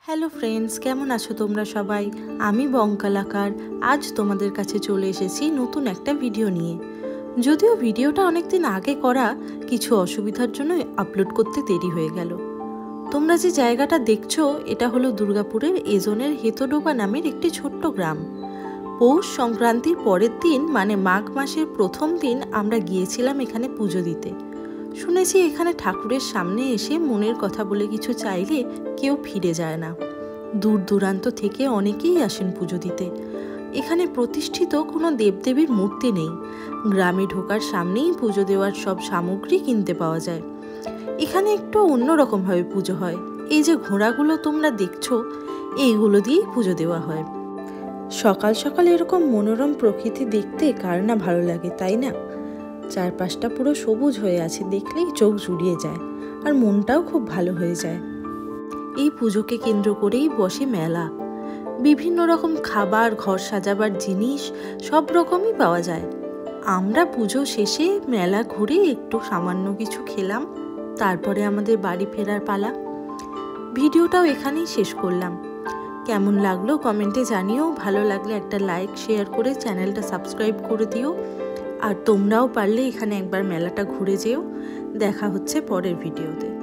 Hello friends, কেমন আছো তোমরা সবাই? আমি বঙ্কালাকার। আজ তোমাদের কাছে চলে এসেছি নতুন একটা ভিডিও নিয়ে। যদিও ভিডিওটা অনেকদিন আগে করা, কিছু অসুবিধার জন্য আপলোড করতে দেরি হয়ে গেল। তোমরা যে জায়গাটা দেখছো, এটা হলো দুর্গাপুরের এজনের হেতডোবা নামের একটি ছোট্ট গ্রাম। পৌষ সংক্রান্তির পরের দিন মানে মাঘ মাসের প্রথম দিন আমরা গিয়েছিলাম এখানে পুজো দিতে। শুনেছি এখানে ঠাকুরের সামনে এসে মনের কথা বলে কিছু চাইলে কেউ ফিরে যায় না। দূর দূরান্ত থেকে অনেকেই আসেন পুজো দিতে। এখানে প্রতিষ্ঠিত কোনো দেবদেবীর মূর্তি নেই। গ্রামে ঢোকার সামনেই পুজো দেওয়ার সব সামগ্রী কিনতে পাওয়া যায়। এখানে একটু অন্যরকমভাবে পুজো হয়। এই যে ঘোড়াগুলো তোমরা দেখছো, এইগুলো দিয়েই পুজো দেওয়া হয়। সকাল সকাল এরকম মনোরম প্রকৃতি দেখতে কার না ভালো লাগে, তাই না? চারপাশটা পুরো সবুজ হয়ে আছে, দেখলেই চোখ জুড়িয়ে যায় আর মনটাও খুব ভালো হয়ে যায়। এই পুজোকে কেন্দ্র করেই বসে মেলা। বিভিন্ন রকম খাবার, ঘর সাজাবার জিনিস সব রকমই পাওয়া যায়। আমরা পুজো শেষে মেলা ঘুরে একটু সামান্য কিছু খেলাম, তারপরে আমাদের বাড়ি ফেরার পালা। ভিডিওটাও এখানেই শেষ করলাম। কেমন লাগলো কমেন্টে জানিও। ভালো লাগলে একটা লাইক, শেয়ার করে চ্যানেলটা সাবস্ক্রাইব করে দিও। আর তোমরাও পারলে এখানে একবার মেলাটা ঘুরে যেও। দেখা হচ্ছে পরের ভিডিওতে।